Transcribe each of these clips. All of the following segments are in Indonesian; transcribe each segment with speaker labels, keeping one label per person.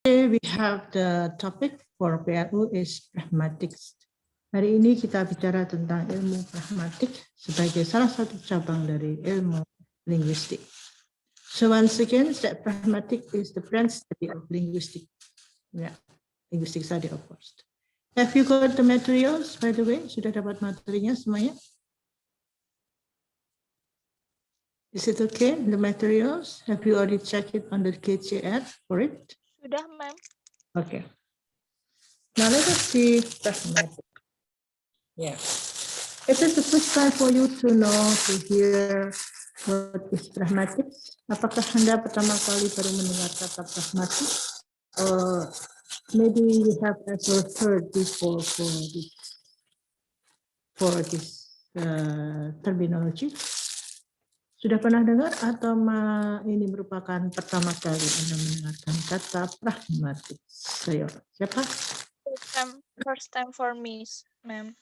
Speaker 1: Today we have the topic for PRU is pragmatics. Hari ini kita bicara tentang ilmu pragmatik sebagai salah satu cabang dari ilmu linguistik. So once again, that pragmatic is the branch study of linguistic. Yeah, linguistic study of course. Have you got the materials, by the way? Sudah dapat materinya semuanya? Is it okay, the materials? Have you already checked it on the KCR for it?
Speaker 2: Sudah, ma'am.
Speaker 1: Okay. Now let us see pragmatic. Yeah. It is the first time for you to know, to hear what is pragmatic. Apakah Anda pertama kali baru mendengar kata pragmatik? Or maybe you have ever heard before for this terminology? Sudah pernah dengar atau ini merupakan pertama kali Anda mendengarkan kata pragmatik? Siapa?
Speaker 2: First time for me, ma'am.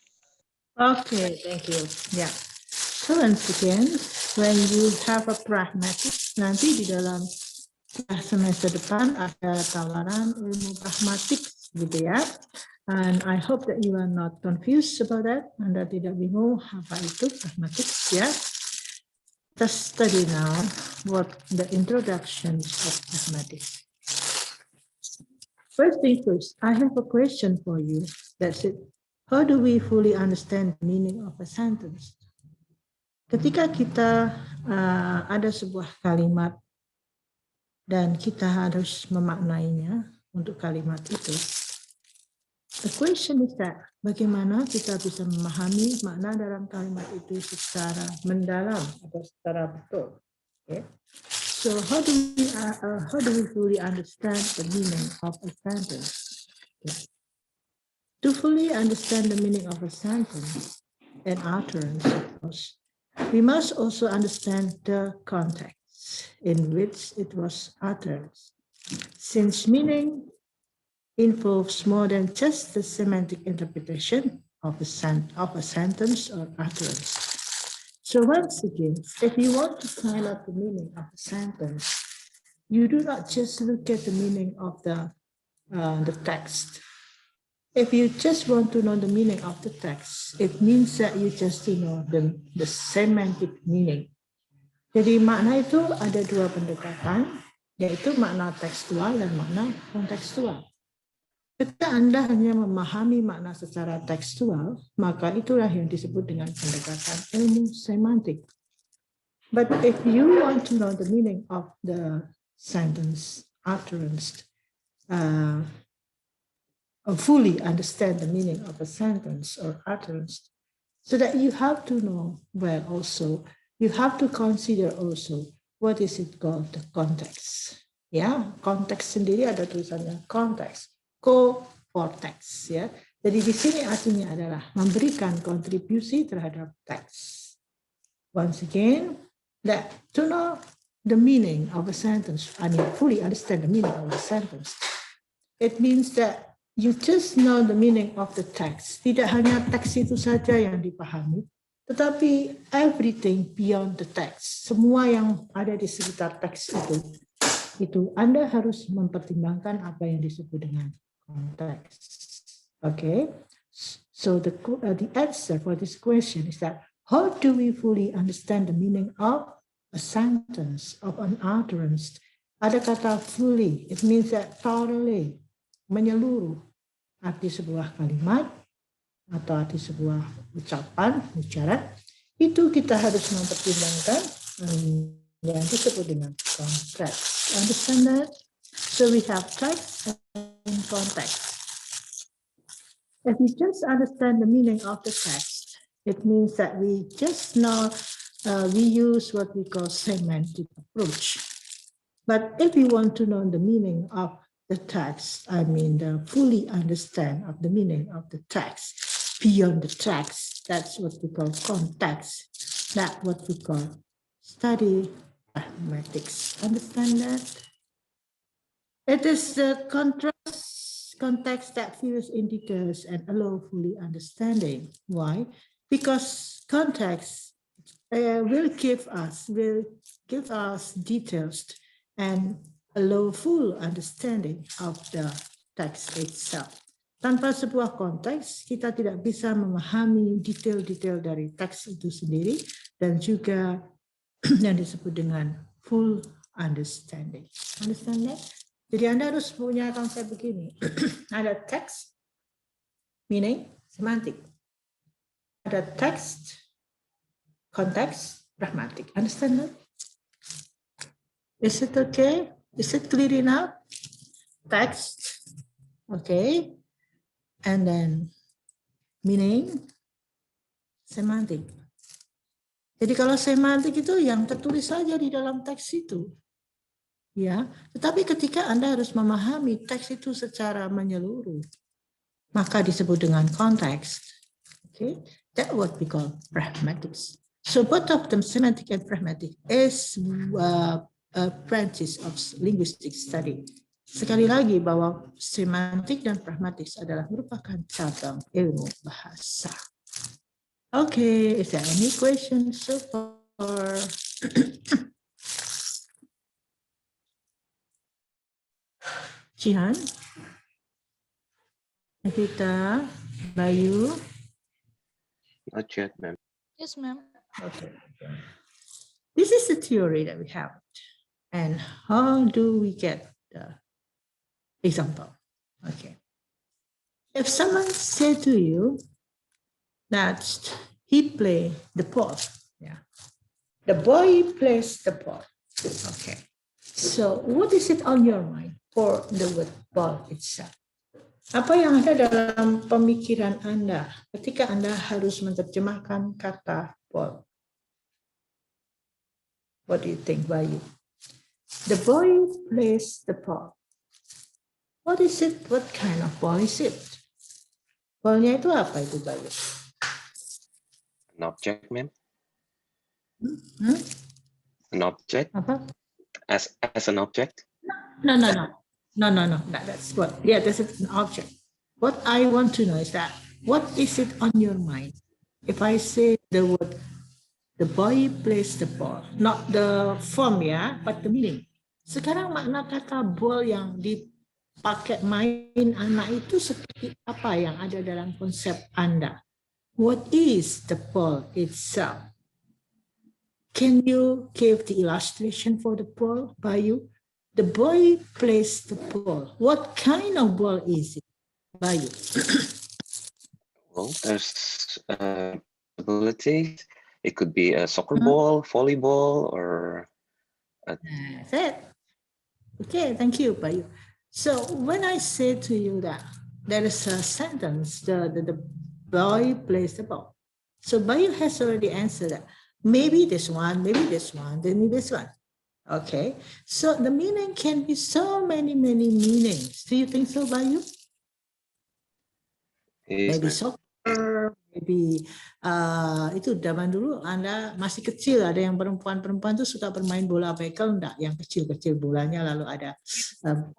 Speaker 1: Okay, thank you. Yeah. So once again, when you have a pragmatic, nanti di dalam semester depan ada tawaran ilmu pragmatik, gitu ya. And I hope that you are not confused about that. Anda tidak bingung apa itu pragmatik, ya. Let's study now what the introduction of pragmatics. First thing first, I have a question for you. That's it. How do we fully understand the meaning of a sentence? Ketika kita ada sebuah kalimat dan kita harus memaknainya untuk kalimat itu, the question is that bagaimana kita bisa memahami makna dalam kalimat itu secara mendalam atau secara betul? Okay. So how do we fully understand the meaning of a sentence? Okay. To fully understand the meaning of a sentence and utterance, of course, we must also understand the context in which it was uttered, since meaning involves more than just the semantic interpretation of a sentence or utterance. So once again, if you want to find out the meaning of a sentence, you do not just look at the meaning of the text. If you just want to know the meaning of the text, it means that you just know the semantic meaning. Jadi makna itu ada dua pendekatan, yaitu makna tekstual dan makna kontekstual. Ketika Anda hanya memahami makna secara tekstual, maka itulah yang disebut dengan pendekatan ilmu semantik. But if you want to know the meaning of the sentence, utterance, or fully understand the meaning of a sentence or utterance, so that you have to know well also, you have to consider also what is it called the context. Ya, konteks sendiri ada tulisannya konteks, co-vortex ya. Jadi di sini artinya adalah memberikan kontribusi terhadap teks. Once again, that to know the meaning of a sentence, I mean fully understand the meaning of a sentence, it means that you just know the meaning of the text. Tidak hanya teks itu saja yang dipahami, tetapi everything beyond the text. Semua yang ada di sekitar teks itu Anda harus mempertimbangkan apa yang disebut dengan konteks. Okay, so the answer for this question is that how do we fully understand the meaning of a sentence, of an utterance? Ada kata fully, it means that thoroughly, menyeluruh arti sebuah kalimat atau arti sebuah ucapan, itu kita harus mempertimbangkan yang disebut dengan konteks. Understand that? So we have text and context. If we just understand the meaning of the text, it means that we just know we use what we call semantic approach. But if we want to know the meaning of the text, I mean the fully understand of the meaning of the text beyond the text, that's what we call context. That's what we call study pragmatics. Understand that? It is the context that fills in details and allow fully understanding. Why? Because context will give us details and full understanding of the text itself. Tanpa sebuah konteks, kita tidak bisa memahami detail-detail dari teks itu sendiri dan juga yang disebut dengan full understanding. Understand that? Jadi Anda harus punya konsep begini. Ada teks, meaning, semantik. Ada teks, konteks, pragmatic. Understand that? Is it okay? Is it clear enough? Text, okay. And then meaning, semantik. Jadi kalau semantik itu yang tertulis saja di dalam teks itu. Ya, tetapi ketika Anda harus memahami teks itu secara menyeluruh, maka disebut dengan konteks. Okay, that what we call pragmatics. So both of them, semantic and pragmatic, is a branches of linguistic study. Sekali lagi bahwa semantik dan pragmatik adalah merupakan cabang ilmu bahasa. Okay, is there any questions so far? Jihan, Evita, Bayu.
Speaker 3: Not yet, ma'am.
Speaker 2: Yes, ma'am.
Speaker 1: Okay. This is the theory that we have. And how do we get the example? Okay. If someone said to you that he play the ball, yeah, the boy plays the ball. Okay. So what is it on your mind for the word ball itself? Apa yang ada dalam pemikiran Anda ketika Anda harus menerjemahkan kata ball? What do you think, Bayu? The boy plays the ball. What is it? What kind of ball is it? Ballnya itu apa itu, Bayu?
Speaker 3: An object, ma'am.
Speaker 1: Hmm?
Speaker 3: An object?
Speaker 1: Apa?
Speaker 3: As an object?
Speaker 1: No. That's what. Yeah, that's an object. What I want to know is that what is it on your mind? If I say the word, the boy plays the ball, not the form ya, but the meaning. Sekarang makna kata ball yang dipakai main anak itu seperti apa yang ada dalam konsep Anda? What is the ball itself? Can you give the illustration for the ball, Bayu? The boy plays the ball. What kind of ball is it, Bayu?
Speaker 3: Well, there's abilities. It could be a soccer ball, volleyball, or
Speaker 1: That's it. Okay, thank you, Bayu. So when I say to you that there is a sentence, the boy plays the ball. So Bayu has already answered that. Maybe this one, maybe this one, then this one. Okay, so the meaning can be so many meanings. Do you think so, Bayu? Maybe soccer, maybe itu zaman dulu Anda masih kecil, ada yang perempuan tuh suka bermain bola bekel, enggak? Yang kecil-kecil bolanya lalu ada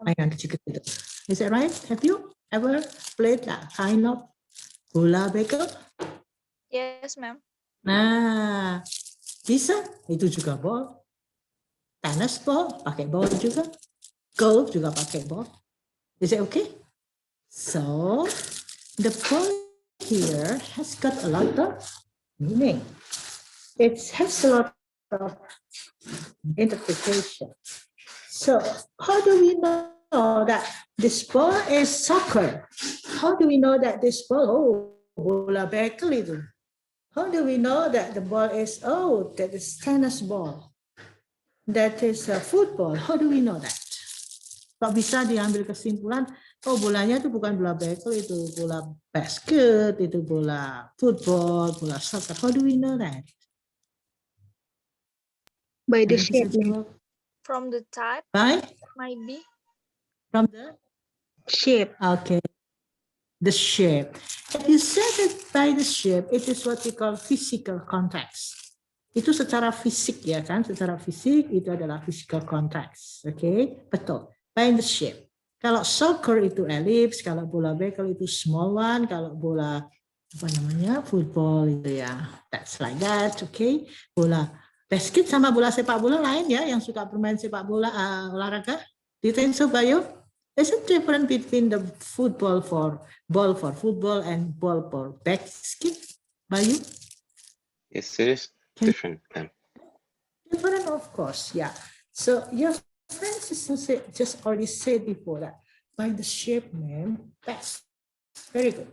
Speaker 1: mainan kecil-kecil. Is that right? Have you ever played that kind of bola bekel?
Speaker 2: Yes, ma'am.
Speaker 1: Nah, bisa itu juga ball. Tennis ball pakai ball juga. Golf juga pakai ball. Is it okay? So the ball here has got a lot of meaning. It has a lot of interpretation. So how do we know that this ball is soccer? How do we know that this ball, bola bekel itu? How do we know that the ball is, that is tennis ball? That is a football. How do we know that? Kok bisa diambil kesimpulan, bolanya itu bukan bola bekel, itu bola basket, itu bola football, bola soccer. How do we know that?
Speaker 4: By the shape.
Speaker 2: From the type,
Speaker 1: By?
Speaker 2: might be.
Speaker 1: From the
Speaker 4: Shape.
Speaker 1: Okay. The shape. If you set it by the shape, it is what we call physical context. Itu secara fisik ya kan, secara fisik itu adalah physical context. Okay, betul. By the shape. Kalau soccer itu ellipse, kalau bola bekel itu small one, kalau bola football itu ya that's like that. Okay, bola basket sama bola sepak bola lain ya, yang suka bermain sepak bola olahraga. Do you think so, Bayu? There's a difference between the ball for football and ball for basket, Bayu?
Speaker 3: Yes, it is
Speaker 1: Can-
Speaker 3: different.
Speaker 1: Different, of course, yeah. So your friends just already said before that by the shape, man. That's very good.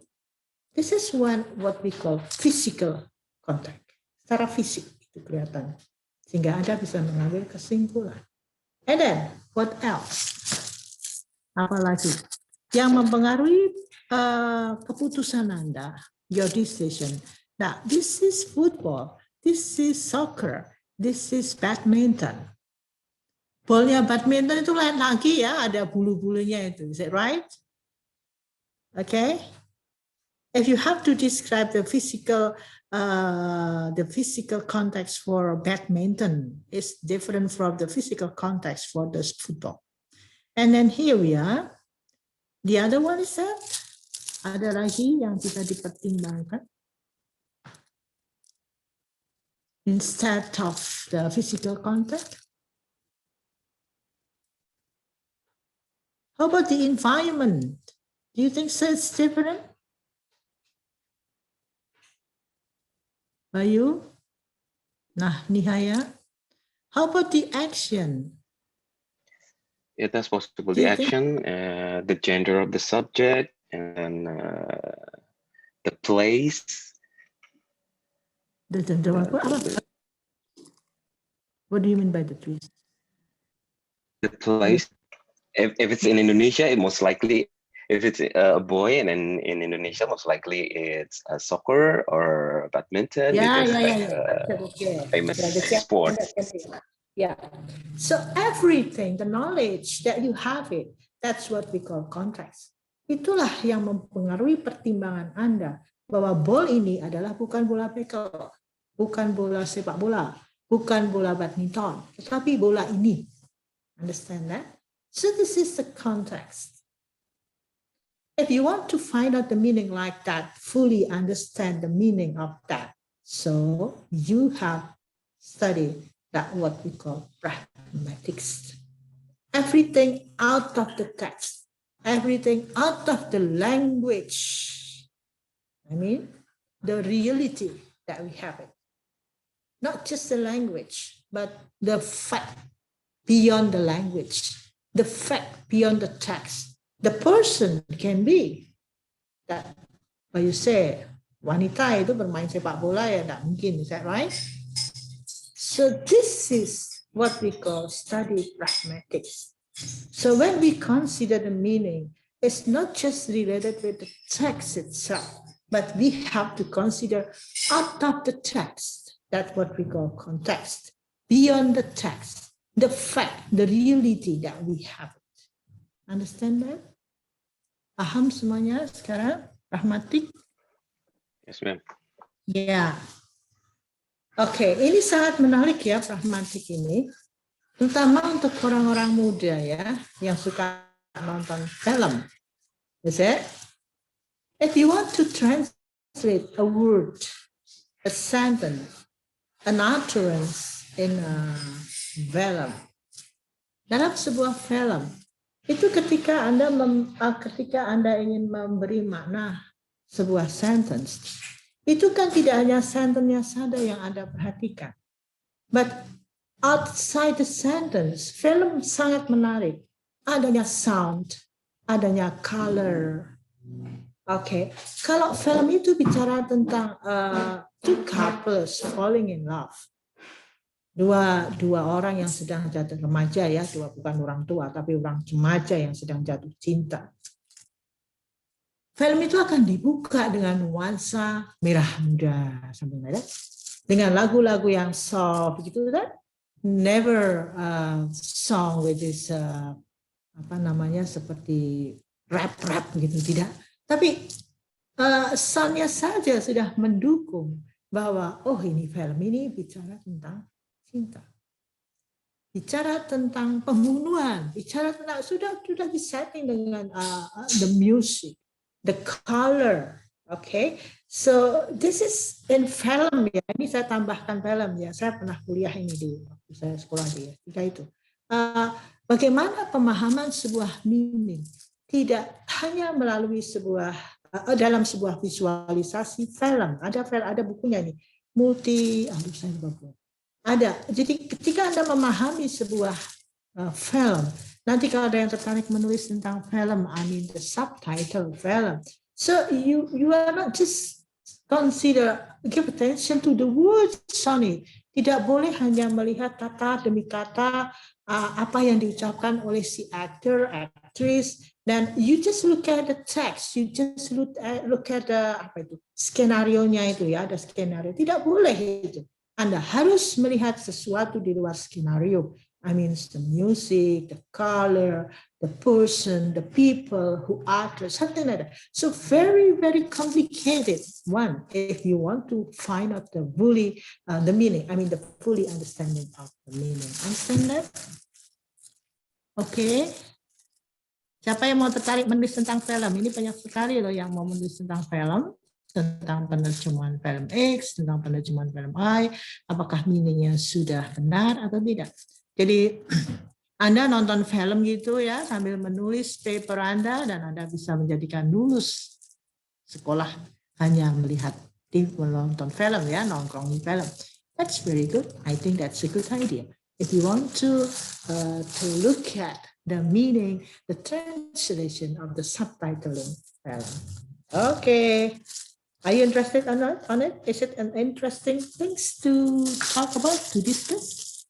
Speaker 1: This is what we call physical contact. Secara fisik itu kelihatan. Sehingga Anda bisa mengambil kesimpulan. And then, what else? Apalagi yang mempengaruhi keputusan Anda, your decision. Nah, this is football, this is soccer, this is badminton. Bolnya badminton itu lain lagi ya, ada bulu-bulunya itu. Is it right? Okay. If you have to describe the physical context for badminton, it's different from the physical context for the football. And then here we are. The other one is that ada lagi yang bisa dipertimbangkan instead of the physical contact. How about the environment? Do you think so it's different? Bayu? Nah, Nihaya? How about the action?
Speaker 3: Yeah, that's possible.
Speaker 1: Do
Speaker 3: The
Speaker 1: you think-
Speaker 3: action, the gender of the subject, and the place.
Speaker 1: What do you mean by the twist?
Speaker 3: The place. If it's in Indonesia, it most likely, if it's a boy, and then in Indonesia, most likely it's a soccer or badminton.
Speaker 1: Yeah.
Speaker 3: Famous
Speaker 1: Yeah.
Speaker 3: sport.
Speaker 1: Yeah. So everything, the knowledge that you have it, that's what we call context. Itulah yang mempengaruhi pertimbangan Anda bahwa ball ini adalah bukan bola bekel, bukan bola sepak bola, bukan bola badminton, tetapi bola ini. Understand that? So this is the context. If you want to find out the meaning like that, fully understand the meaning of that, so you have studied that what we call pragmatics. Everything out of the text, everything out of the language. I mean, the reality that we have it. Not just the language, but the fact beyond the language, the fact beyond the text. The person can be that, what you say, wanita itu bermain sepak bola ya tidak mungkin, is that right? So this is what we call study pragmatics. So when we consider the meaning, it's not just related with the text itself, but we have to consider out of the text. That's what we call context. Beyond the text, the fact, the reality that we have. Understand that? Paham semuanya sekarang? Pragmatik?
Speaker 3: Yes, ma'am.
Speaker 1: Ya. Oke, ini sangat menarik ya pragmatik ini. Terutama untuk orang-orang muda ya, yang suka nonton film. Is it? If you want to translate a word, a sentence, an utterance in a film, dalam sebuah film, itu ketika Anda ingin memberi makna sebuah sentence, itu kan tidak hanya sentence-nya saja yang Anda perhatikan, but outside the sentence, film sangat menarik. Adanya sound, adanya color. Oke, kalau film itu bicara tentang two couples falling in love, dua orang yang sedang jatuh remaja ya, bukan orang tua tapi orang remaja yang sedang jatuh cinta. Film itu akan dibuka dengan nuansa merah muda sampai ada dengan lagu-lagu yang soft gitu kan. Never song with this seperti rap gitu, tidak. Tapi soundnya saja sudah mendukung bahwa oh ini film ini bicara tentang cinta, bicara tentang pembunuhan, bicara tentang sudah disetting dengan the music, the color, okay. So this is in film ya. Ini saya tambahkan film ya. Saya pernah kuliah ini di waktu saya sekolah di S3 itu. Bagaimana pemahaman sebuah meaning tidak hanya melalui sebuah dalam sebuah visualisasi film. Ada bukunya nih, ada. Jadi ketika Anda memahami sebuah film, nanti kalau ada yang tertarik menulis tentang film, I mean the subtitle film. So you are not just give attention to the words on it. Tidak boleh hanya melihat kata demi kata apa yang diucapkan oleh si actor, actress, dan you just look at the text, you just look at the skenario-nya itu ya, ada skenario. Tidak boleh itu. Anda harus melihat sesuatu di luar skenario. I mean the music, the color, the person, the people who acted, something like that. So very, very complicated one if you want to find out the meaning, I mean the fully understanding of the meaning. Understand that? Oke. Siapa yang mau tertarik menulis tentang film? Ini banyak sekali loh yang mau menulis tentang film, tentang penerjemahan film X, tentang penerjemahan film Y, apakah meaningnya sudah benar atau tidak. Jadi Anda nonton film gitu ya sambil menulis paper Anda dan Anda bisa menjadikan lulus sekolah hanya melihat menonton film ya, nongkrong di film. That's very good. I think that's a good idea. If you want to look at the meaning, the translation of the subtitling film. Okay. Are you interested on it? Is it an interesting thing to talk about, to discuss?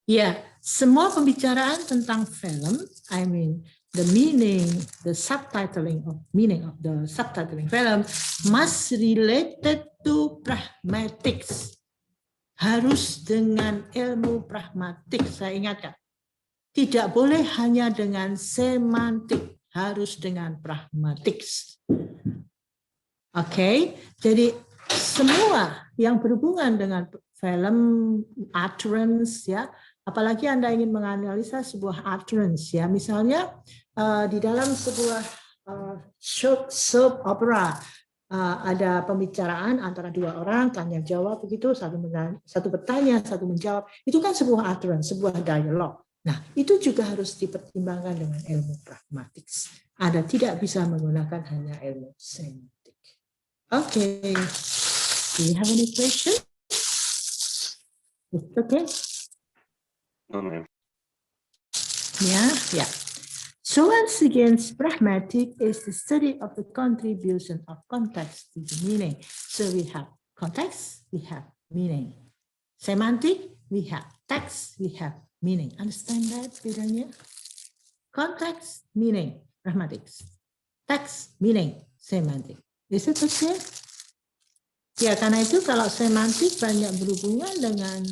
Speaker 1: Ya, semua pembicaraan tentang film, I mean the meaning, the subtitling of meaning of the subtitling film must related to pragmatics. Harus dengan ilmu pragmatik, saya ingatkan. Tidak boleh hanya dengan semantik, harus dengan pragmatik. Oke, jadi semua yang berhubungan dengan film, utterance, ya, apalagi Anda ingin menganalisa sebuah utterance, ya, misalnya di dalam sebuah soap opera, ada pembicaraan antara dua orang, tanya jawab begitu, satu bertanya, satu menjawab. Itu kan sebuah utterance, sebuah dialog. Nah, itu juga harus dipertimbangkan dengan ilmu pragmatik. Anda tidak bisa menggunakan hanya ilmu semantik. Oke. Do you have any question? Okay.
Speaker 3: No, ma'am.
Speaker 1: Yeah. So once again, pragmatic is the study of the contribution of context to the meaning. So we have context, we have meaning. Semantic, we have text, we have meaning. Understand that bedanya? Context, meaning, pragmatics. Text, meaning, semantic. Is it okay? Ya, karena itu kalau semantik banyak berhubungan dengan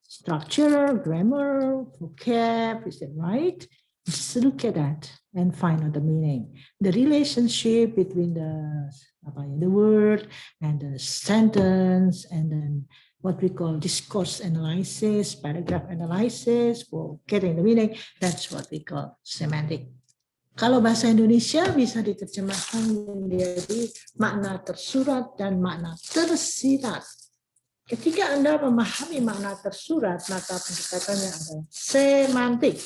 Speaker 1: structure, grammar, vocab, is that right? Just look at that and find out the meaning. The relationship between the word and the sentence, and then what we call discourse analysis, paragraph analysis for getting the meaning. That's what we call semantic. Kalau bahasa Indonesia bisa diterjemahkan menjadi makna tersurat dan makna tersirat. Ketika Anda memahami makna tersurat, maka pendekatannya adalah semantik.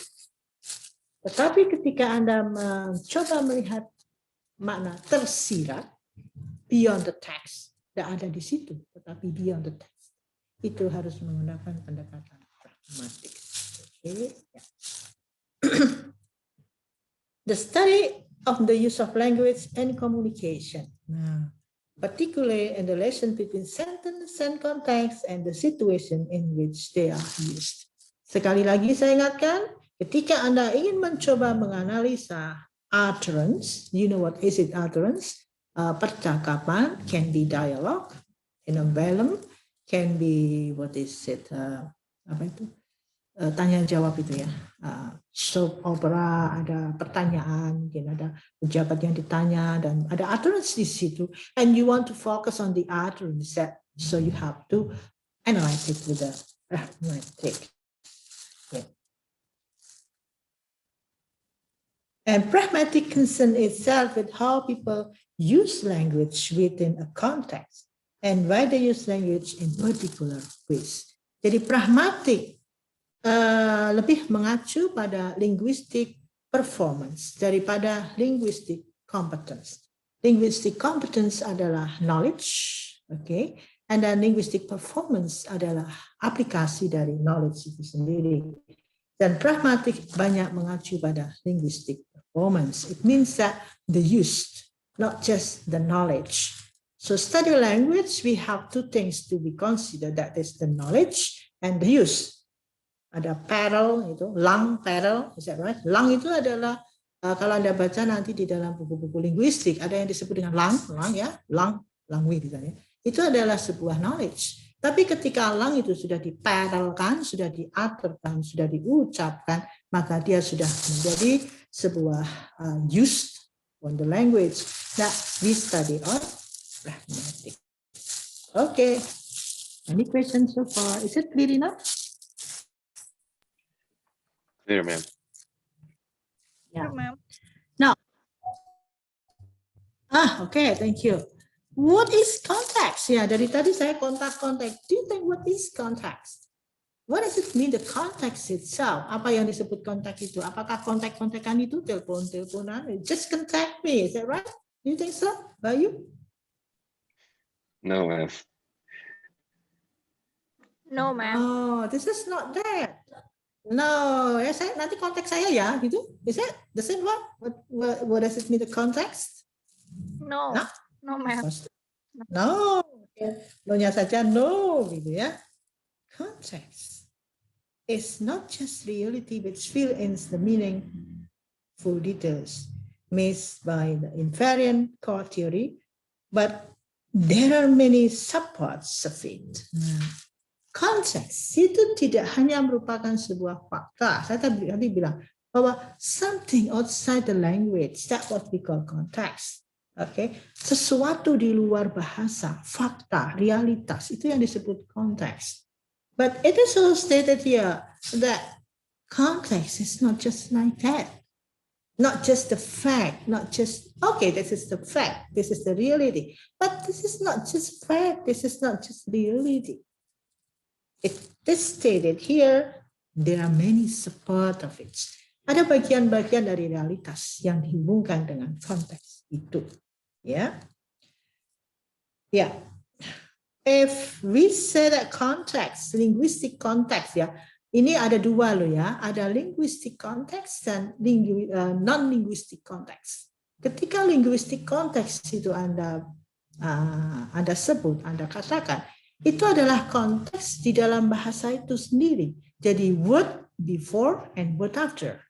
Speaker 1: Tetapi ketika Anda mencoba melihat makna tersirat, beyond the text, tidak ada di situ, tetapi beyond the text, itu harus menggunakan pendekatan pragmatik. Okay. Yeah. The study of the use of language and communication, particularly in the relation between sentence and context and the situation in which they are used. Sekali lagi saya ingatkan, ketika Anda ingin mencoba menganalisa utterance, you know what is it utterance? Percakapan, can be dialogue, in a film, can be what is it? Tanya jawab itu ya. Soap opera, ada pertanyaan, mungkin ada pejabat yang ditanya, dan ada utterance di situ. And you want to focus on the utterance, so you have to analyze it with a pragmatic. Yeah. And pragmatic concern itself with how people use language within a context and why they use language in particular ways. Jadi pragmatic lebih mengacu pada linguistic performance daripada linguistic competence. Linguistic competence adalah knowledge, okay, and then linguistic performance adalah aplikasi dari knowledge itu sendiri. Dan pragmatic banyak mengacu pada linguistic performance. It means that the use, not just the knowledge. So study language, we have two things to be considered. That is the knowledge and the use. Ada parallel itu, lang parallel, is that right? Lang itu adalah kalau Anda baca nanti di dalam buku-buku linguistik ada yang disebut dengan lang ya, langwi misalnya. Itu adalah sebuah knowledge. Tapi ketika lang itu sudah diparalelkan, sudah diaturkan, sudah diucapkan, maka dia sudah menjadi sebuah used on the language that we study on pragmatic. Okay. Any questions so far? Is it clear enough?
Speaker 3: Clear, ma'am.
Speaker 1: Yeah.
Speaker 2: Ma'am.
Speaker 1: Okay, thank you. What is context? Ya, dari tadi saya kontak. Do you think what is context? What does it mean, the context itself? Apa yang disebut konteks itu? Apakah kontak-kontakan itu telepon-teleponan? Just contact me, is that right? Do you think so? Bayu?
Speaker 3: No, ma'am.
Speaker 2: No, ma'am.
Speaker 1: Oh, this is not that. No, ya saya nanti konteks saya ya, gitu. Is it the same one? What does it mean, the context?
Speaker 2: No.
Speaker 1: No?
Speaker 2: No, ma'am.
Speaker 1: No. No-nya saja no, gitu ya. Context is not just reality which fill-ins the meaningful details missed by the invariant core theory, but there are many subparts of it. Konteks itu tidak hanya merupakan sebuah fakta. Saya tadi bilang bahwa something outside the language, that's what we call context. Okay, sesuatu di luar bahasa, fakta, realitas, itu yang disebut konteks. But it is also stated here that context is not just like that. Not just the fact, not just, okay, this is the fact, this is the reality. But this is not just fact, this is not just reality. It is stated here, there are many support of it. Ada bagian-bagian dari realitas yang dihubungkan dengan konteks itu. Ya. Ya. If we say that context, linguistic context ya, ini ada dua loh ya, ada linguistic context dan non-linguistic context. Ketika linguistic context itu Anda sebut, Anda katakan, itu adalah konteks di dalam bahasa itu sendiri. Jadi word before and word after.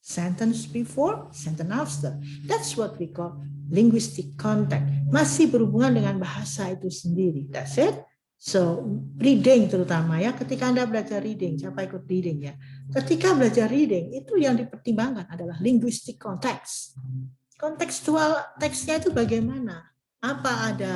Speaker 1: Sentence before, sentence after. That's what we call linguistic context. Masih berhubungan dengan bahasa itu sendiri. That's it. So, reading terutama ya, ketika Anda belajar reading, siapa ikut reading ya? Ketika belajar reading, itu yang dipertimbangkan adalah linguistic context. Kontekstual teksnya itu bagaimana? Apa ada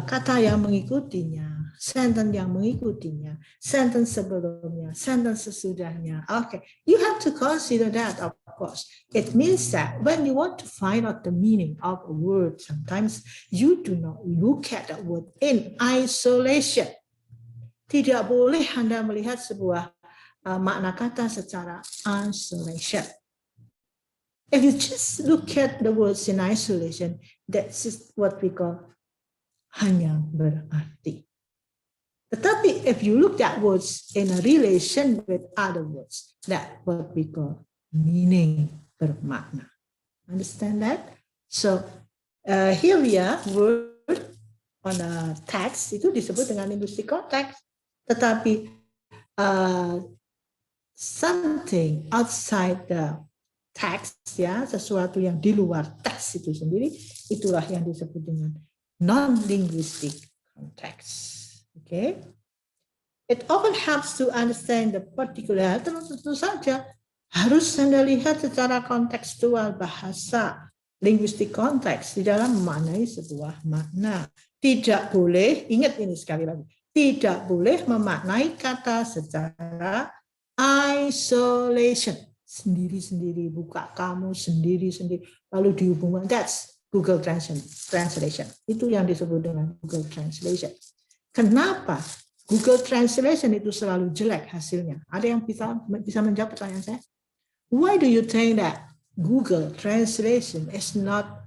Speaker 1: kata yang mengikutinya, sentence yang mengikutinya, sentence sebelumnya, sentence sesudahnya. Okay, you have to consider that, of course. It means that when you want to find out the meaning of a word, sometimes you do not look at that word in isolation. Tidak boleh Anda melihat sebuah makna kata secara isolation. If you just look at the words in isolation, that's what we call hanya berarti. Tetapi if you look at words in a relation with other words, that's what we call meaning, bermakna. Understand that? So here we are, word on a text itu disebut dengan linguistic context. Tetapi something outside the text ya, sesuatu yang di luar teks itu sendiri, itulah yang disebut dengan non-linguistic context. Okay, it often helps to understand the particular. Tentu saja harus Anda lihat secara kontekstual bahasa, linguistic context di dalam memaknai sebuah makna. Tidak boleh, ingat ini sekali lagi, tidak boleh memaknai kata secara isolation, sendiri-sendiri, buka kamus sendiri-sendiri, lalu dihubungkan. That's Google Translation. Itu yang disebut dengan Google Translation. Kenapa? Google Translation itu selalu jelek hasilnya. Ada yang bisa menjawab pertanyaan saya? Why do you think that Google Translation is not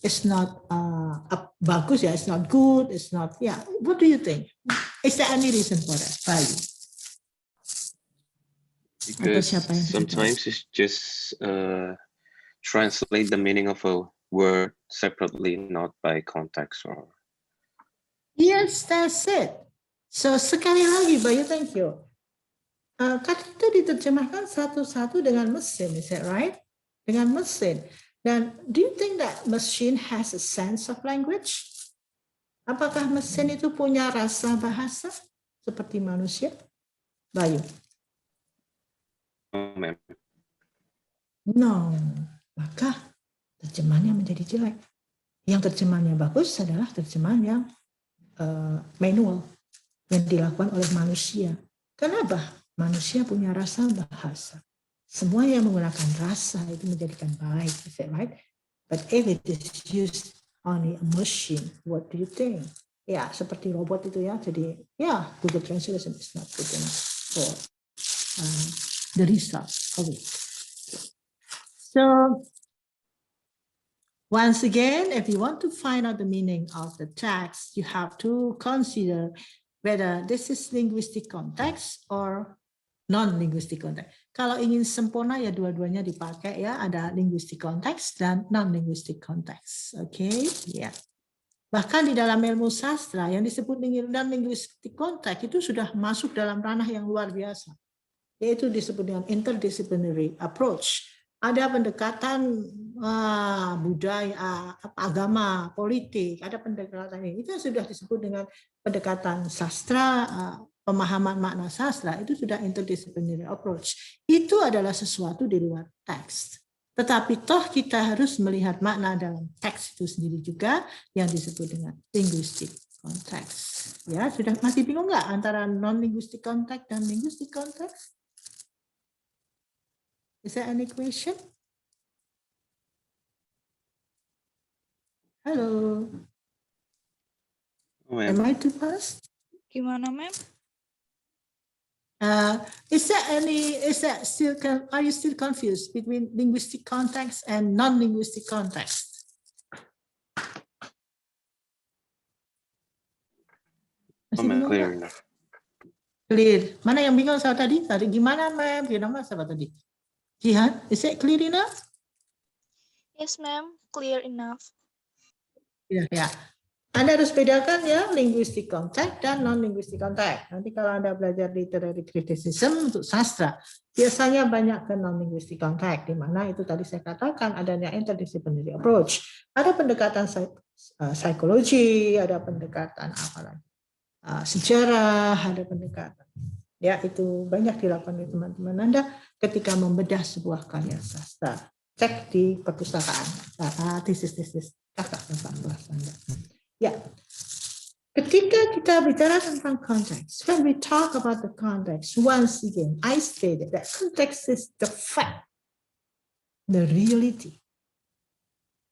Speaker 1: It's not bagus ya. It's not good. It's not. Yeah. What do you think? Is there any reason for that? Value?
Speaker 3: Because sometimes it's just translate the meaning of a word separately, not by context or.
Speaker 1: Yes, that's it. So sekali lagi, Bayu, thank you. Kata itu diterjemahkan satu-satu dengan mesin, is that right? Dengan mesin. Dan do you think that machine has a sense of language? Apakah mesin itu punya rasa bahasa seperti manusia? Bayu? No. Maka terjemahannya menjadi jelek. Yang terjemahannya bagus adalah terjemahan yang manual, yang dilakukan oleh manusia. Kenapa? Manusia punya rasa bahasa. Semua yang menggunakan rasa itu menjadikan baik, is that right? But if it is used only a machine, what do you think? Ya, seperti robot itu ya. Jadi, ya, Google Translation is not good enough for the result of it. So, once again, if you want to find out the meaning of the text, you have to consider whether this is linguistic context or non-linguistic context. Kalau ingin sempurna ya dua-duanya dipakai ya, ada linguistic context dan non-linguistic context. Oke, ya. Bahkan di dalam ilmu sastra yang disebut dengan linguistic context itu sudah masuk dalam ranah yang luar biasa. Yaitu disebut dengan interdisciplinary approach. Ada pendekatan budaya, agama, politik, ada pendekatan ini. Itu sudah disebut dengan pendekatan sastra, pemahaman makna sastra, itu sudah interdisciplinary approach. Itu adalah sesuatu di luar teks. Tetapi toh kita harus melihat makna dalam teks itu sendiri juga yang disebut dengan linguistic context. Ya, sudah masih bingung nggak antara non-linguistic context dan linguistic context? Is there any question? Hello.
Speaker 3: Oh,
Speaker 1: Am I too fast?
Speaker 2: Gimana, Ma'am?
Speaker 1: Are you still confused between linguistic context and non-linguistic context?
Speaker 3: Clear enough.
Speaker 1: Clear. Mana yang bingung saya tadi? Gimana, Ma'am? Nama siapa tadi? Jihan, is it clear enough?
Speaker 2: Yes, ma'am. Clear enough.
Speaker 1: Ya. Anda harus bedakan ya linguistic context dan non-linguistic context. Nanti kalau Anda belajar literary criticism untuk sastra, biasanya banyak ke non-linguistic context, di mana itu tadi saya katakan adanya interdisciplinary approach. Ada pendekatan psikologi, ada pendekatan apa lagi? Sejarah, ada pendekatan. Ya, itu banyak dilakukan oleh teman-teman Anda ketika membedah sebuah karya sastra. Cek di perpustakaan, tesis-tesis kakak-kakak kelas Anda. Ya, ketika kita bicara tentang konteks, when we talk about the context, once again, I stated that context is the fact, the reality.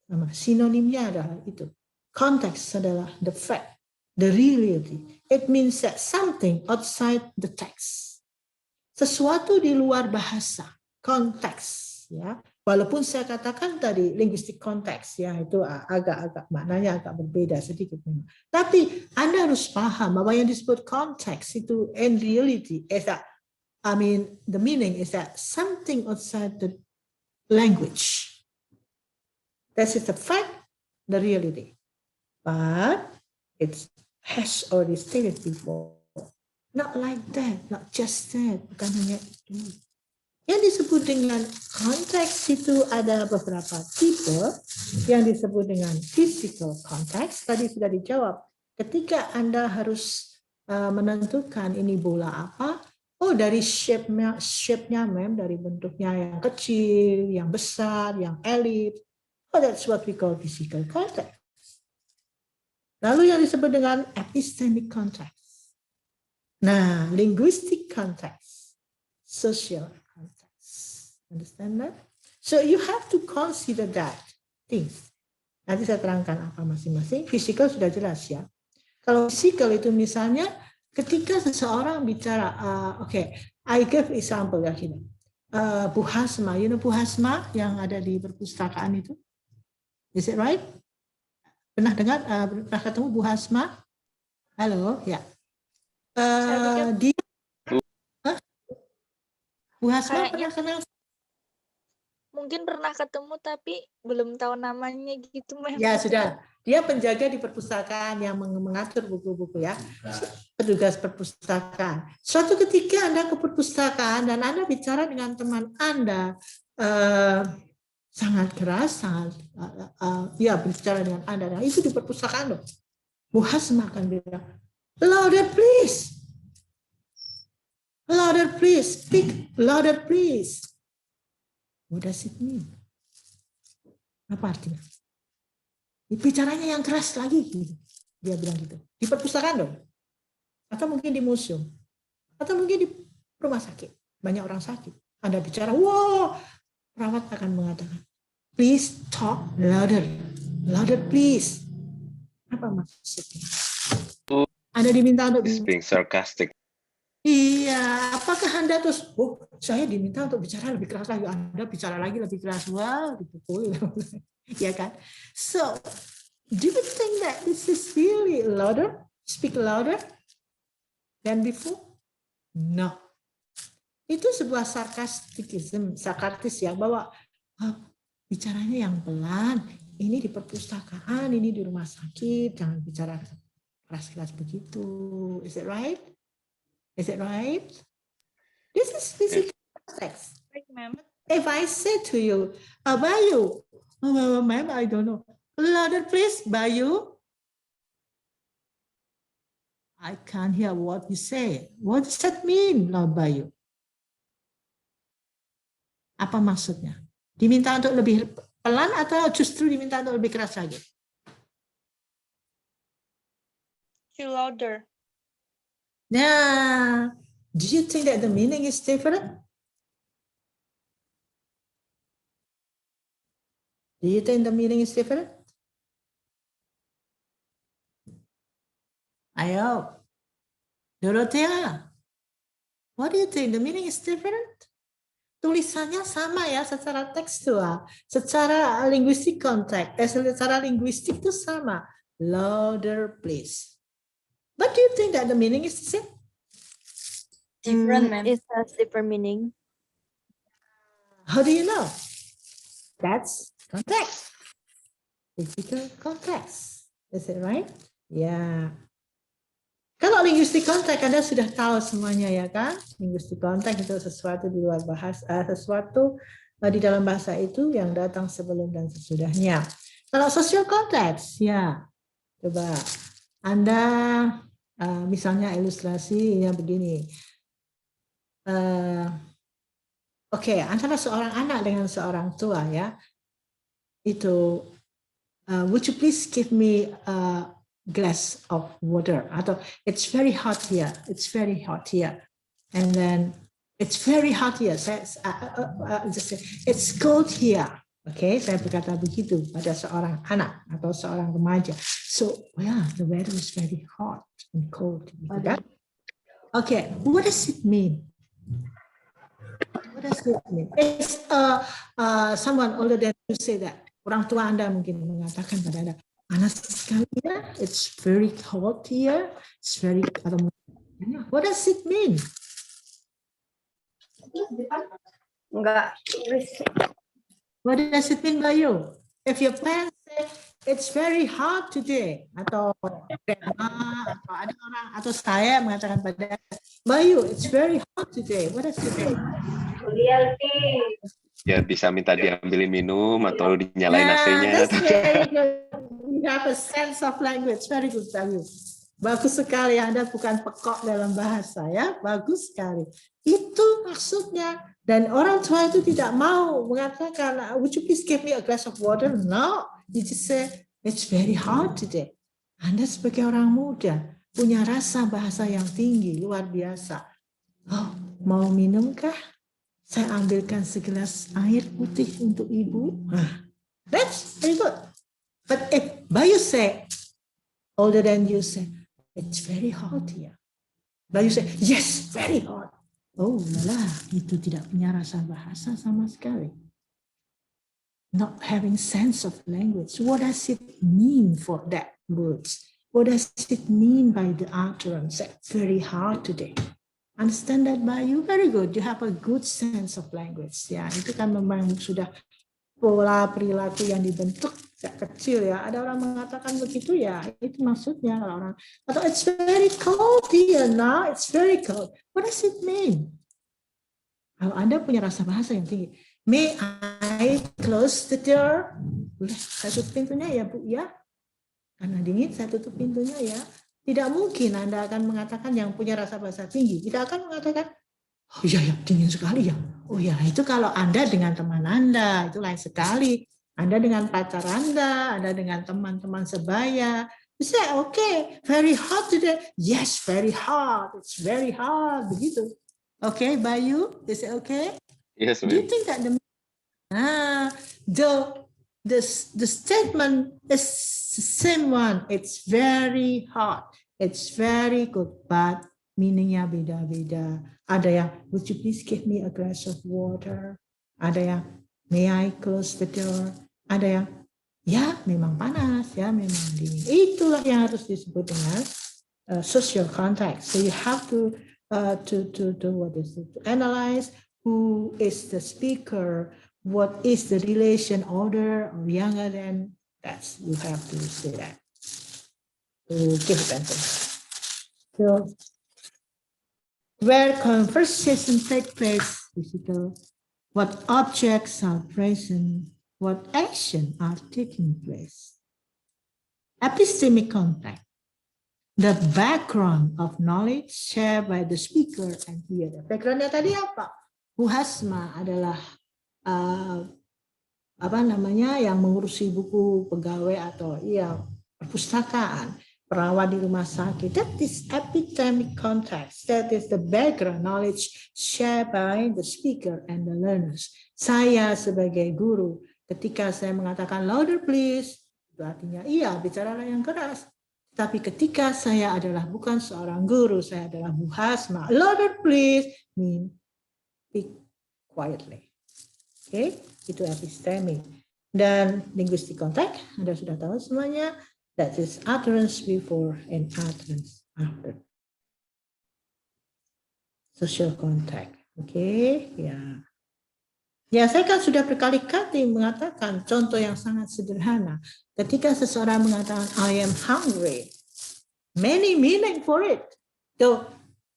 Speaker 1: Sama sinonimnya adalah itu. Context adalah the fact, the reality. It means that something outside the text. Sesuatu di luar bahasa, konteks. Ya, walaupun saya katakan tadi linguistic context ya itu agak-agak maknanya agak berbeda sedikit. Tapi Anda harus paham bahwa yang disebut konteks itu in reality is that the meaning is that something outside the language. That is the fact, the reality. But it has already stated before. Not like that, not just that, bukan hanya itu. Yang disebut dengan konteks itu ada beberapa tipe. Yang disebut dengan physical context tadi sudah dijawab. Ketika Anda harus menentukan ini bola apa, oh dari shape-nya mem, dari bentuknya yang kecil, yang besar, yang elips. Oh, that's what we call physical context. Lalu yang disebut dengan epistemic context. Nah, linguistic context, social. Understand that? So you have to consider that things. Nanti saya terangkan apa masing-masing. Physical sudah jelas ya. Kalau physical itu misalnya ketika seseorang bicara, I give example ya gini. Bu Hasma, you know Bu Hasma yang ada di perpustakaan itu? Is it right? Pernah dengar, pernah ketemu Bu Hasma? Halo, ya.
Speaker 2: Saya pikir
Speaker 1: Dia, Bu Hasma
Speaker 2: kayaknya
Speaker 1: pernah kenal?
Speaker 2: mungkin pernah ketemu tapi belum tahu namanya gitu, Mem.
Speaker 1: Ya sudah, dia penjaga di perpustakaan yang mengatur buku-buku ya, petugas perpustakaan. Suatu ketika Anda ke perpustakaan dan Anda bicara dengan teman Anda, sangat keras, sangat ya bicara dengan Anda, nah, itu di perpustakaan loh. Bu Hasma akan bilang, louder please, louder please, speak louder please. What does it mean? Apa artinya? Bicaranya yang keras lagi, gitu. Dia bilang gitu. Di perpustakaan dong, atau mungkin di museum, atau mungkin di rumah sakit. Banyak orang sakit. Anda bicara, wow, perawat akan mengatakan, please talk louder, louder please. Apa maksudnya? Anda diminta untuk
Speaker 3: It's being sarcastic.
Speaker 1: Iya, apakah Anda terus, saya diminta untuk bicara lebih keras lagi, Anda bicara lagi lebih keras, wah, dipukul, ya kan? So, do you think that this is really louder, speak louder than before? No. Itu sebuah sarkastis ya, bahwa bicaranya yang pelan, ini di perpustakaan, ini di rumah sakit, jangan bicara keras-keras begitu. Is it right? Is it right? This is physical context.
Speaker 2: Right, Mem.
Speaker 1: If I say to you, Bayu, ma'am, I don't know. Louder, please, Bayu. I can't hear what you say. What does that mean, Lord Bayu? Apa maksudnya? Diminta untuk lebih pelan atau justru diminta untuk lebih keras lagi?
Speaker 2: Louder.
Speaker 1: Nah, do you think that the meaning is different? Do you think the meaning is different? Ayo, Dorothea, what do you think? The meaning is different? Tulisannya sama ya secara tekstual, secara linguistik konteks, secara linguistik itu sama. Louder, please. But do you think that the meaning is the same?
Speaker 5: Different, ma'am.
Speaker 4: It has different meaning.
Speaker 1: How do you know? That's context. Physical context. Is it right? Ya. Kalau linguistik konteks Anda sudah tahu semuanya ya kan? Linguistik konteks itu sesuatu di luar bahasa, sesuatu di dalam bahasa itu yang datang sebelum dan sesudahnya. Kalau social konteks, ya. Coba Anda misalnya ilustrasinya begini. Oke, antara seorang anak dengan seorang tua ya, itu would you please give me a glass of water? Atau it's very hot here, it's very hot here, and then it's very hot here. It's cold here. Oke, saya berkata begitu pada seorang anak atau seorang remaja. So, yeah, the weather is very hot and cold. Gitu kan? Okay, what does it mean? What does it mean? It's someone older than you say that. Orang tua Anda mungkin mengatakan pada Anda, panas sekali ya, it's very hot here, it's very. What does it mean?
Speaker 5: Enggak.
Speaker 1: What does it mean by you? If your parents say it's very hot today, atau grandma, atau ada orang, atau saya mengatakan pada Bayu, it's very hot today. What does it mean?
Speaker 3: Ya bisa minta diambilin minum atau dinyalain
Speaker 1: Yeah,
Speaker 3: AC-nya.
Speaker 1: that's very good. You have a sense of language. Very good, Bayu. Bagus sekali, Anda bukan pekok dalam bahasa ya. Bagus sekali. Itu maksudnya. Dan orang tua itu tidak mau mengatakan, would you please give me a glass of water? No, you just say, it's very hot today. Anda sebagai orang muda punya rasa bahasa yang tinggi, luar biasa. Oh, mau minumkah? Saya ambilkan segelas air putih untuk ibu. That's very good. But if Bayu say, older than you say, it's very hot here. But you say, yes, very hot. Oh lah, itu tidak punya rasa bahasa sama sekali. Not having sense of language. What does it mean for that words? What does it mean by the utterance? That's very hard today. Understand that by you? Very good. You have a good sense of language. Ya, itu kan memang sudah pola perilaku yang dibentuk sejak kecil ya. Ada orang mengatakan begitu ya, itu maksudnya kalau orang atau it's very cold here now, it's very cold. What does it mean? Kalau Anda punya rasa bahasa yang tinggi, may I close the door? Boleh, saya tutup pintunya ya Bu ya. Karena dingin saya tutup pintunya ya. Tidak mungkin Anda akan mengatakan yang punya rasa bahasa tinggi. Tidak akan mengatakan, oh iya ya dingin sekali ya. Oh ya itu kalau Anda dengan teman Anda, itu lain sekali. Anda dengan pacar Anda dengan teman-teman sebaya. You say, okay, very hot today. Yes, very hot. It's very hot. Begitu. Okay, Bayu, is it okay?
Speaker 3: Yes,
Speaker 1: Do you
Speaker 3: ma'am.
Speaker 1: think that the statement is the same one? It's very hot. It's very good, but meaningnya beda-beda. Ada yang, would you please give me a glass of water? Ada yang, may I close the door? Ada yang, ya memang panas, ya memang dingin. Itulah yang harus disebut dengan social context. So you have to analyze who is the speaker, what is the relation, older or younger than. That's you have to say that. To give attention. So where conversation take place, what objects are present, what action are taking place. Epistemic context. The background of knowledge shared by the speaker and hearer. Backgroundnya tadi apa? Muhasma adalah yang mengurusi buku pegawai atau perpustakaan, perawat di rumah sakit. That is epistemic context. That is the background knowledge shared by the speaker and the learners. Saya sebagai guru, ketika saya mengatakan louder please, itu artinya iya bicaralah yang keras. Tapi ketika saya adalah bukan seorang guru, saya adalah muhasma. Louder please mean speak quietly. Oke, itu epistemic. Dan linguistic context, Anda sudah tahu semuanya. That is utterance before and utterance after. Social contact. Oke, ya. Ya, saya kan sudah berkali-kali mengatakan contoh yang sangat sederhana. Ketika seseorang mengatakan, I am hungry, many meaning for it. So,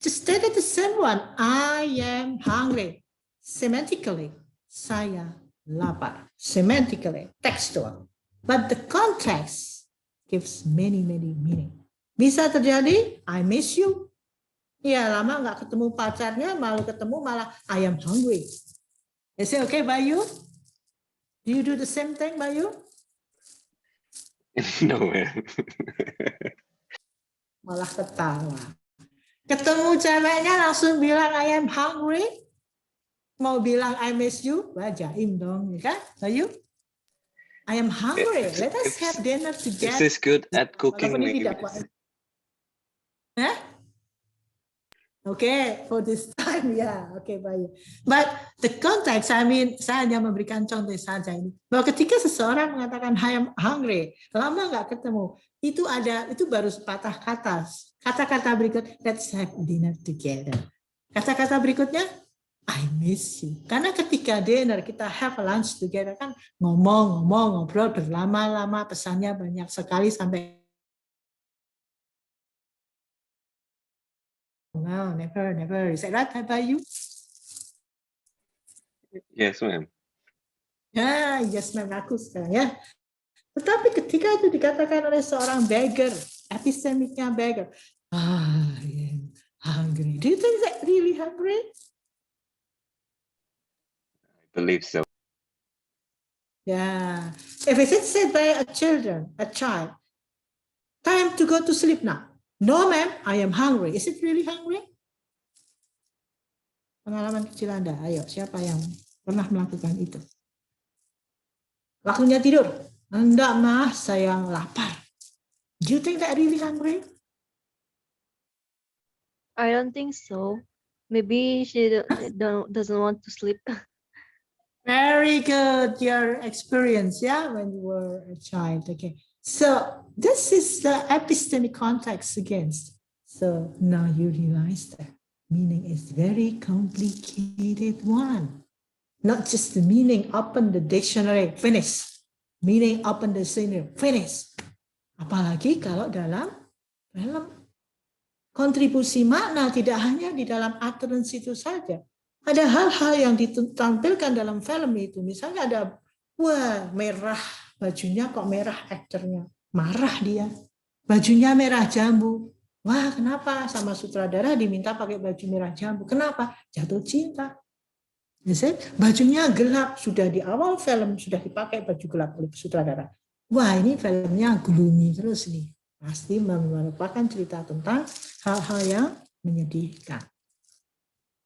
Speaker 1: just state it the same one, I am hungry. Semantically, saya lapar. Semantically, textual. But the context gives many meaning. Bisa terjadi, I miss you. Ya, lama nggak ketemu pacarnya, malu ketemu malah, I am hungry. Is it okay, Bayu? Do you do the same thing, Bayu?
Speaker 3: No, ma'am.
Speaker 1: Malah ketawa. Ketemu ceweknya langsung bilang I am hungry. Mau bilang I miss you, jaim dong, ya kan, Bayu? I am hungry. Let us have dinner together.
Speaker 3: Is this good at cooking?
Speaker 1: Walaupun ini
Speaker 3: Maybe?
Speaker 1: tidak kuat. Okay, for this time, yeah, okay, Bayu. But the context, I mean, saya hanya memberikan contoh saja ini. Bahwa ketika seseorang mengatakan I am hungry, lama nggak ketemu, itu baru sepatah kata. Kata-kata berikut, let's have dinner together. Kata-kata berikutnya, I miss you. Karena ketika dinner, kita have lunch together, kan ngomong, ngobrol berlama-lama, pesannya banyak sekali sampai no, never. Is that right, Bayu?
Speaker 3: Yes, ma'am.
Speaker 1: Ya, yes, ma'am, aku sekarang ya. Tetapi ketika itu dikatakan oleh seorang beggar, epistemiknya beggar, I am hungry. Do you think that really hungry?
Speaker 3: I believe so.
Speaker 1: Yeah. If it's said by a child, time to go to sleep now. No, ma'am, I am hungry. Is it really hungry? Pengalaman kecil Anda, ayo, siapa yang pernah melakukan itu? Waktunya tidur. Enggak, Mas, saya lapar. Do you think that really hungry?
Speaker 4: I don't think so. Maybe she doesn't want to sleep.
Speaker 1: Very good, your experience, yeah, when you were a child. Okay, so this is the epistemic context again. So now you realize that meaning is very complicated one. Not just the meaning open the dictionary, finish. Meaning open the dictionary, finish. Apalagi kalau dalam film. Kontribusi makna tidak hanya di dalam utterance itu saja. Ada hal-hal yang ditampilkan dalam film itu. Misalnya ada, wah merah, bajunya kok merah aktornya. Marah dia. Bajunya merah jambu. Wah kenapa? Sama sutradara diminta pakai baju merah jambu. Kenapa? Jatuh cinta. Bajunya gelap. Sudah di awal film sudah dipakai baju gelap oleh sutradara. Wah ini filmnya gloomy terus nih. Pasti merupakan cerita tentang hal-hal yang menyedihkan.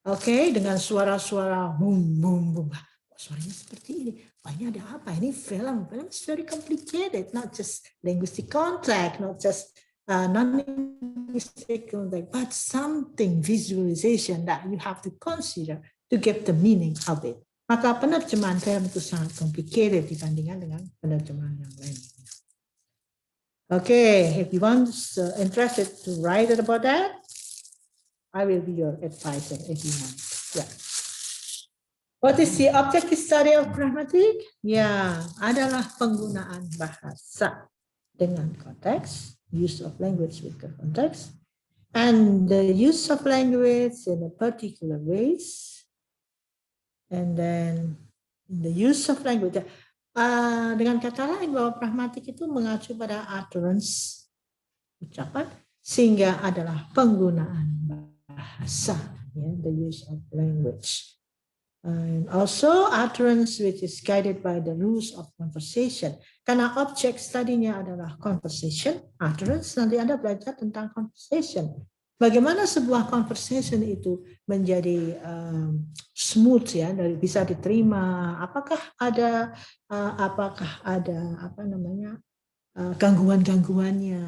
Speaker 1: Oke, dengan suara-suara boom, boom, boom. Kok suaranya seperti ini? Wah, ini ada apa? Ini film. Film is very complicated. Not just linguistic context, not just non-linguistic context, but something, visualization that you have to consider to get the meaning of it. Maka penerjemahan film itu sangat complicated dibandingkan dengan penerjemahan yang lain. Okay, if you want interested to write about that, I will be your advisor if you want. Yeah. What is the objective study of grammatic? Ya, adalah penggunaan bahasa dengan konteks, use of language with context, and the use of language in a particular ways, and then the use of language. Dengan kata lain bahwa pragmatik itu mengacu pada utterance, ucapan, sehingga adalah penggunaan bahasa, ya, the use of language. And also utterance which is guided by the rules of conversation. Karena objek studinya adalah conversation, utterance, nanti Anda belajar tentang conversation. Bagaimana sebuah conversation itu menjadi smooth ya, bisa diterima. Apakah ada gangguan-gangguannya.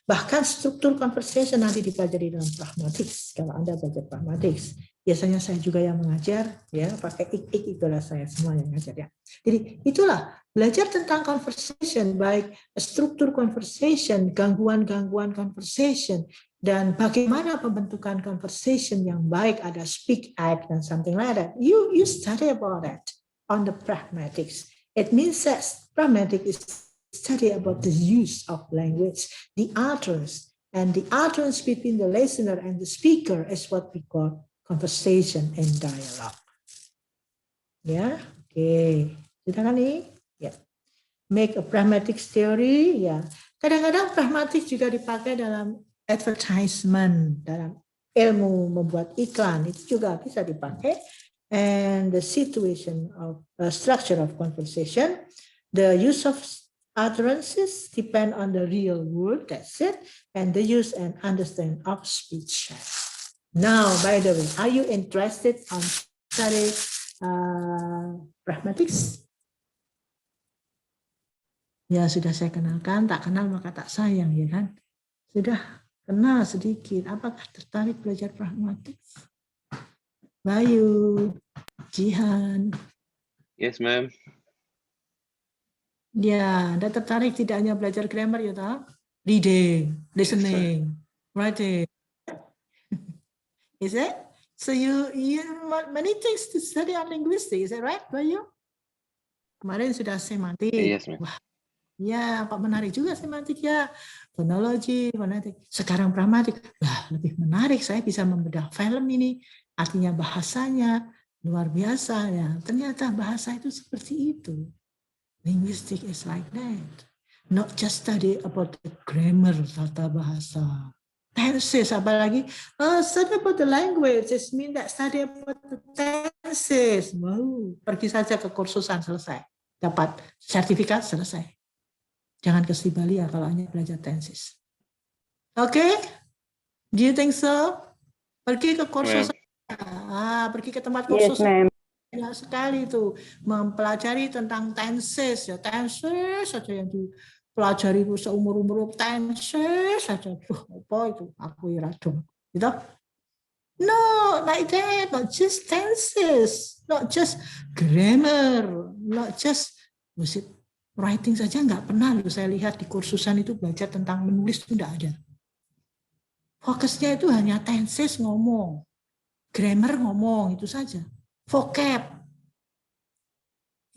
Speaker 1: Bahkan struktur conversation nanti dipelajari dalam pragmatics. Kalau Anda belajar pragmatics, biasanya saya juga yang mengajar ya, pakai ik itulah saya semua yang mengajar ya. Jadi itulah belajar tentang conversation, baik struktur conversation, gangguan-gangguan conversation, dan bagaimana pembentukan conversation yang baik, ada speak, act, dan something like that. You study about that on the pragmatics. It means that pragmatics is study about the use of language, the utterance, and the utterance between the listener and the speaker is what we call conversation and dialogue. Ya, oke. Sudah kan nih? Ya. Make a pragmatics theory. Ya. Kadang-kadang pragmatik juga dipakai dalam advertisement, dalam ilmu membuat iklan, itu juga bisa dipakai. And the situation of structure of conversation, the use of utterances depend on the real world, that's it, and the use and understand of speech. Now, by the way, are you interested on study pragmatics? Ya, sudah saya kenalkan, tak kenal maka tak sayang, ya kan? Sudah kenal sedikit, apakah tertarik belajar pragmatics? Bayu, Jihan.
Speaker 3: Yes, ma'am.
Speaker 1: Ya, Anda tertarik tidak hanya belajar grammar, ya tak? Reading, listening, writing. Is it? So you many things to study on linguistics, is that right, Bayu? Kemarin sudah semantik.
Speaker 3: Yes, ma'am.
Speaker 1: Wah, ya, Pak menarik juga semantik ya. Fonologi, fonetik. Sekarang pragmatik. Wah, lebih menarik. Saya bisa membedah film ini. Artinya bahasanya luar biasa ya. Ternyata bahasa itu seperti itu. Linguistic is like that. Not just study about the grammar, tata bahasa. Tenses, apalagi study about the language. It means that study about the tenses. Wow, pergi saja ke kursusan selesai. Dapat sertifikat selesai. Jangan ke Bali ya kalau hanya belajar tenses. Okay? Do you think so? Pergi ke kursus, pergi ke tempat kursus.
Speaker 5: Yes, ma'am.
Speaker 1: Banyak sekali itu mempelajari tentang tenses ya, tenses saja yang dipelajari seumur-umur, tenses saja. Apa itu? Aku iradong. Gitu. No, like that, not just tenses, not just grammar, not just musik writing saja nggak pernah loh saya lihat di kursusan itu belajar tentang menulis itu nggak ada. Fokusnya itu hanya tenses ngomong, grammar ngomong itu saja, vocab.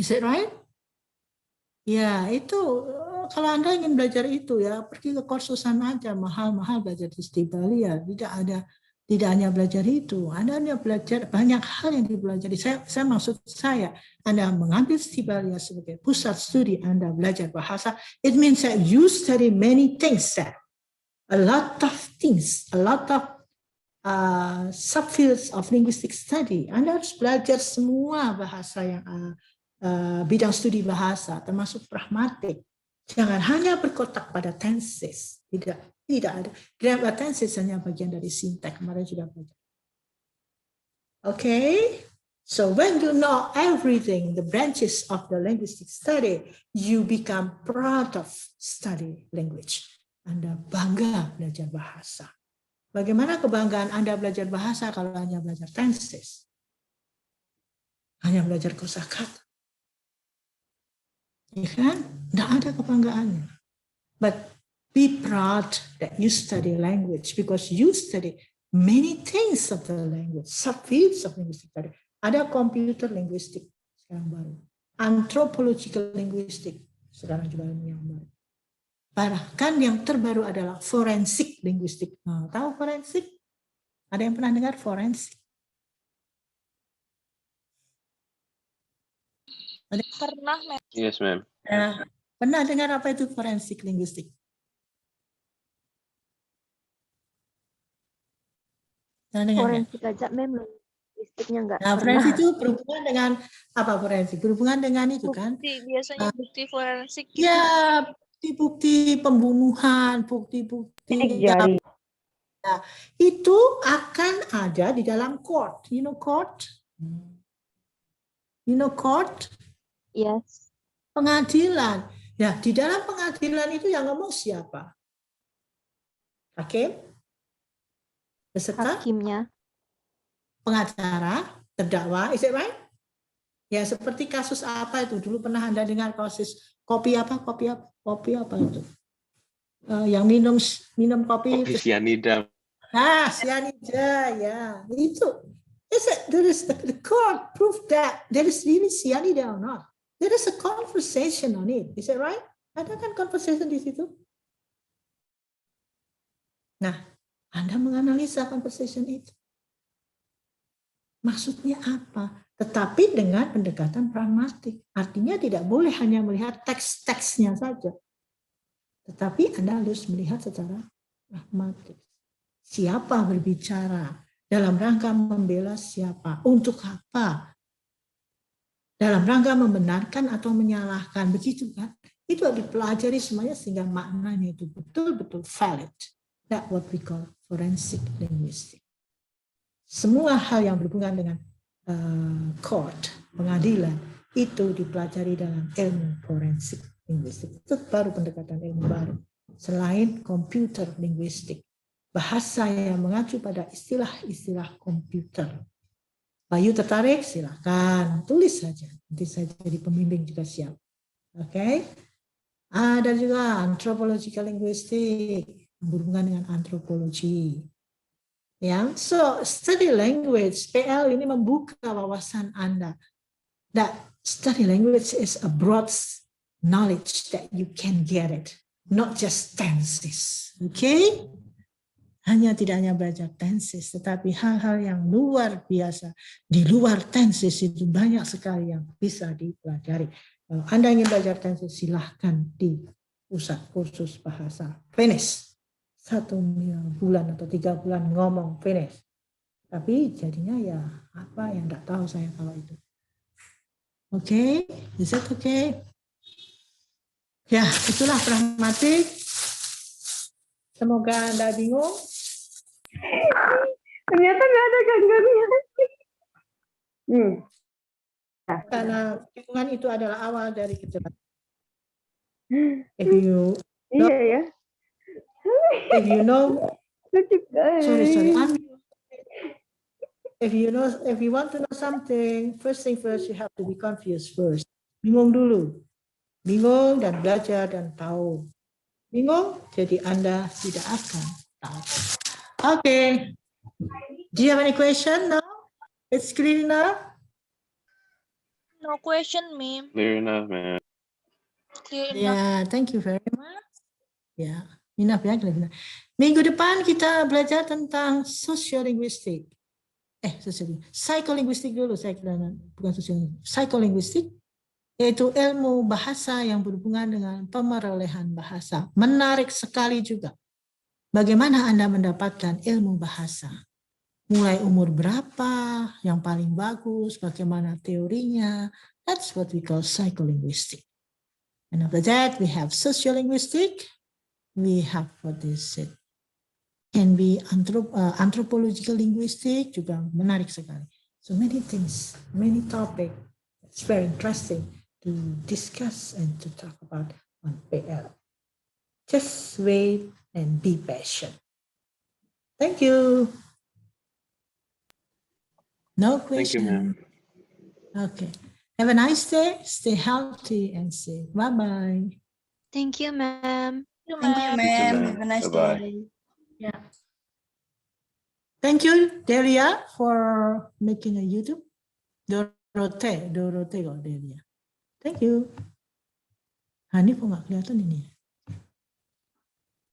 Speaker 1: Is it right? Ya itu kalau Anda ingin belajar itu ya pergi ke kursusan aja, mahal-mahal belajar di Stibalia, tidak hanya belajar itu, Anda hanya belajar banyak hal yang dipelajari. Saya maksud saya, Anda mengambil Stibalia sebagai pusat studi Anda belajar bahasa, it means that you study many things, a lot of things, a lot of subfields of linguistic study. Anda harus belajar semua bahasa yang bidang studi bahasa, termasuk pragmatik. Jangan hanya berkotak pada tenses, tidak ada. Grammar tenses hanya bagian dari sintak. Kemarin sudah belajar. Okay, so when you know everything, the branches of the linguistic study, you become proud of study language. Anda bangga belajar bahasa. Bagaimana kebanggaan Anda belajar bahasa kalau hanya belajar tenses? Hanya belajar kosakata. Ya kan? Tidak ada kebanggaannya. But be proud that you study language because you study many things of the language, subfields of linguistic study. Ada computer linguistic sekarang baru, anthropological linguistic sekarang juga yang baru. Bahkan yang terbaru adalah forensik linguistik. Nah, tahu forensik? Ada yang pernah dengar forensik?
Speaker 2: Pernah, Mem.
Speaker 3: Yes, ma'am.
Speaker 1: Pernah dengar apa itu forensik linguistik? Pernah dengar nggak?
Speaker 4: Forensik aja memang linguistiknya nggak
Speaker 1: Nah,
Speaker 4: pernah.
Speaker 1: forensik itu berhubungan dengan apa forensik? Berhubungan dengan itu kan?
Speaker 2: Bukti, biasanya bukti forensik gitu.
Speaker 1: Ya, bukti-bukti pembunuhan, bukti-bukti
Speaker 5: Jari.
Speaker 1: Nah, itu akan ada di dalam court. You know court? You know court?
Speaker 4: Yes.
Speaker 1: Pengadilan. Ya, di dalam pengadilan itu yang ngomong siapa? Hakim? Peserta?
Speaker 4: Hakimnya.
Speaker 1: Pengacara? Terdakwa? Is it right? Ya, seperti kasus apa itu? Dulu pernah Anda dengar kasus kopi apa itu? Yang minum kopi.
Speaker 3: Kopi cyanida.
Speaker 1: Cyanida, ya. Itu. The court proved that there is really cyanida or not. There is a conversation on it. Is it right? Ada kan conversation di situ? Nah, Anda menganalisa conversation itu. Maksudnya apa? Tetapi dengan pendekatan pragmatik. Artinya tidak boleh hanya melihat teks-teksnya saja. Tetapi Anda harus melihat secara pragmatik. Siapa berbicara? Dalam rangka membela siapa? Untuk apa? Dalam rangka membenarkan atau menyalahkan. Begitu kan? Itu harus dipelajari semuanya sehingga maknanya itu betul-betul valid. That's what we call forensic linguistics. Semua hal yang berhubungan dengan court, pengadilan, itu dipelajari dalam ilmu forensik linguistik. Itu baru pendekatan ilmu baru. Selain computer linguistik, bahasa yang mengacu pada istilah-istilah komputer. Bayu tertarik? Silakan tulis saja. Nanti saya jadi pembimbing juga siap. Oke? Ada juga anthropological linguistik, berhubungan dengan antropologi. Ya, so study language, PL ini membuka wawasan Anda. That study language is a broad knowledge that you can get it, not just tenses. Okay? Tidak hanya belajar tenses, tetapi hal-hal yang luar biasa di luar tenses itu banyak sekali yang bisa dipelajari. Kalau Anda ingin belajar tenses, silahkan di pusat kursus bahasa finish. 1 bulan atau 3 bulan ngomong finish. Tapi jadinya ya apa yang enggak tahu saya kalau itu. Oke, is it okay? Ya, itulah pragmatik. Semoga Anda bingung.
Speaker 5: Ternyata nggak ada gangguannya.
Speaker 1: Karena bingungan itu adalah awal dari kecerdasan. If you
Speaker 5: Iya ya.
Speaker 1: know,
Speaker 5: Lucu guys.
Speaker 1: sorry, if you want to know something, first thing first, you have to be confused first. Bingung dulu. Bingung dan belajar dan tahu. Bingung, jadi Anda tidak akan tahu. Okay. Do you have any question now? It's clear enough?
Speaker 2: No question, ma'am.
Speaker 3: Clear enough, man.
Speaker 2: Clear enough.
Speaker 1: Yeah, thank you very much. Ya, enough ya. Minggu depan kita belajar tentang sosiolinguistik. Psikolinguistik dulu, saya kira bukan sosiolinguistik. Psikolinguistik yaitu ilmu bahasa yang berhubungan dengan pemerolehan bahasa. Menarik sekali juga. Bagaimana Anda mendapatkan ilmu bahasa? Mulai umur berapa yang paling bagus, bagaimana teorinya. That's what we call psycholinguistic. And after that, we have sociolinguistic. We have what is it? Can be anthropological linguistic, juga menarik sekali. So many things, many topics. It's very interesting to discuss and to talk about on PL. Just wait and be patient. Thank you. No
Speaker 3: Thank you,
Speaker 1: question.
Speaker 3: ma'am.
Speaker 1: Okay. Have a nice day. Stay healthy and safe. Bye-bye.
Speaker 4: Thank you, ma'am.
Speaker 2: Thank you,
Speaker 3: You too,
Speaker 2: ma'am.
Speaker 3: ma'am.
Speaker 6: Have a nice
Speaker 3: Bye-bye.
Speaker 6: day.
Speaker 1: Yeah. Thank you, Delia, for making a YouTube. Dorote kok Delia. Thank you. Ini kok nggak kelihatan ini?